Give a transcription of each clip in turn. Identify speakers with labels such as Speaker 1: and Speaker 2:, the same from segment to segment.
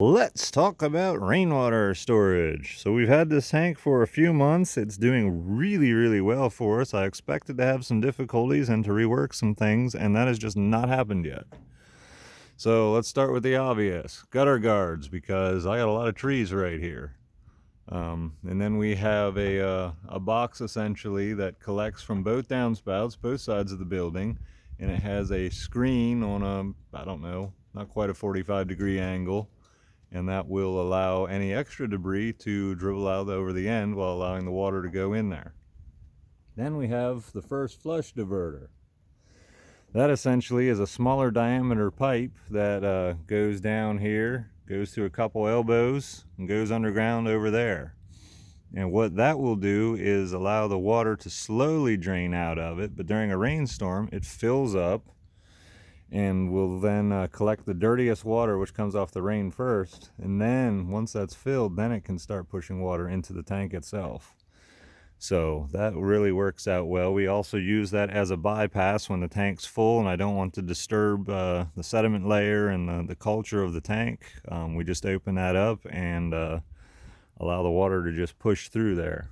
Speaker 1: Let's talk about rainwater storage. So we've had this tank for a few months. It's doing really well for us. I expected to have some difficulties and to rework some things, and that has just not happened yet. So let's start with the obvious. Gutter guards, because I got a lot of trees right here. And then we have a box essentially that collects from both downspouts, both sides of the building, and it has a screen on I don't know, not quite a 45-degree angle, and that will allow any extra debris to dribble out over the end while allowing the water to go in there. Then we have the first flush diverter. That essentially is a smaller diameter pipe that goes down here, goes through a couple elbows, and goes underground over there. And what that will do is allow the water to slowly drain out of it, but during a rainstorm it fills up and will then collect the dirtiest water, which comes off the rain first, and then once that's filled, then it can start pushing water into the tank itself. So that really works out well. We also use that as a bypass when the tank's full and I don't want to disturb the sediment layer and the culture of the tank. We just open that up and allow the water to just push through there.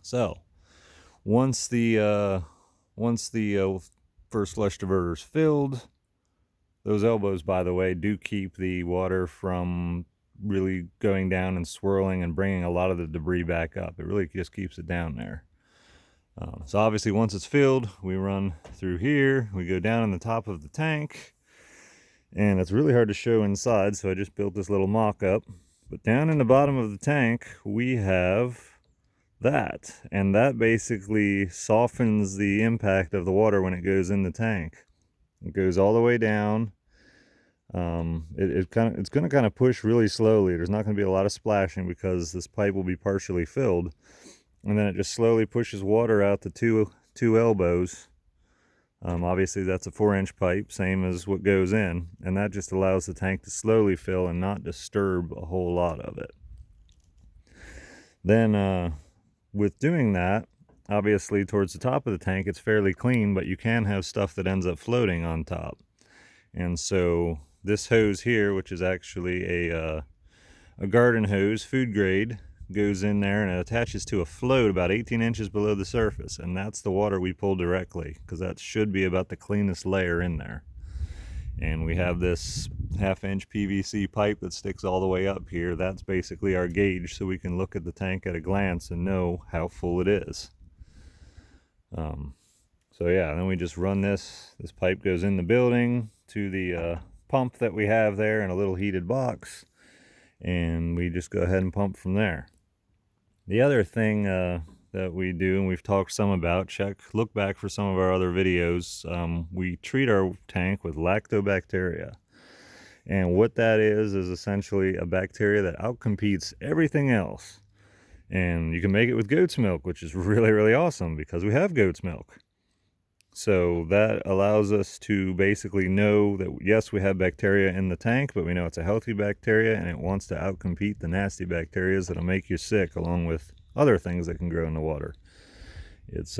Speaker 1: So once the first flush diverter is filled, those elbows, by the way, do keep the water from really going down and swirling and bringing a lot of the debris back up. It really just keeps it down there. So obviously once it's filled, we run through here, we go down in the top of the tank, and it's really hard to show inside, so I just built this little mock-up. But down in the bottom of the tank, we have that, and that basically softens the impact of the water when it goes in the tank. It goes all the way down. It's going to kind of push really slowly. There's not going to be a lot of splashing because this pipe will be partially filled, and then it just slowly pushes water out the two elbows. Obviously that's a 4-inch pipe, same as what goes in, and that just allows the tank to slowly fill and not disturb a whole lot of it. Then with doing that, obviously towards the top of the tank it's fairly clean, but you can have stuff that ends up floating on top. And so this hose here, which is actually a garden hose, food grade, goes in there and it attaches to a float about 18 inches below the surface, and that's the water we pull directly, because that should be about the cleanest layer in there. And we have this 1/2-inch PVC pipe that sticks all the way up here. That's basically our gauge, so we can look at the tank at a glance and know how full it is. So yeah, then we just run this pipe goes in the building to the pump that we have there in a little heated box, and we just go ahead and pump from there. The other thing that we do, and we've talked some about, look back for some of our other videos, we treat our tank with lactobacteria. And what that is essentially a bacteria that outcompetes everything else. And you can make it with goat's milk, which is really awesome because we have goat's milk. So that allows us to basically know that yes, we have bacteria in the tank, but we know it's a healthy bacteria and it wants to outcompete the nasty bacteria that'll make you sick, along with other things that can grow in the water. It's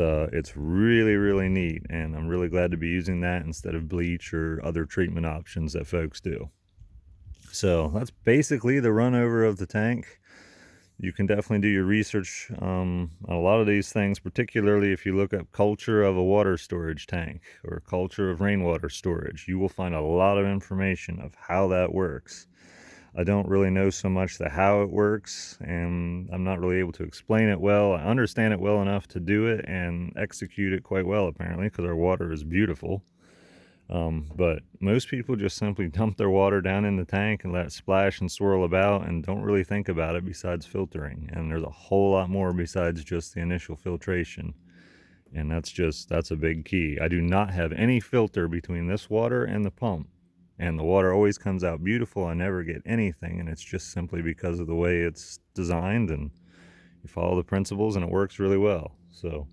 Speaker 1: really neat, and I'm really glad to be using that instead of bleach or other treatment options that folks do. So that's basically the run over of the tank. You can definitely do your research on a lot of these things, particularly if you look up culture of a water storage tank or culture of rainwater storage. You will find a lot of information of how that works. I don't really know so much the how it works, and I'm not really able to explain it well. I understand it well enough to do it and execute it quite well, apparently, because our water is beautiful. But most people just simply dump their water down in the tank and let it splash and swirl about and don't really think about it besides filtering. And there's a whole lot more besides just the initial filtration. And that's a big key. I do not have any filter between this water and the pump. And the water always comes out beautiful. I never get anything, and it's just simply because of the way it's designed, and you follow the principles and it works really well. So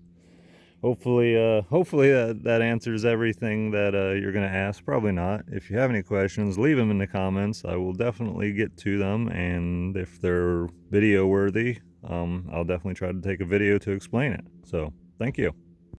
Speaker 1: hopefully that answers everything that you're going to ask. Probably not. If you have any questions, leave them in the comments. I will definitely get to them, and if they're video worthy, I'll definitely try to take a video to explain it. So thank you.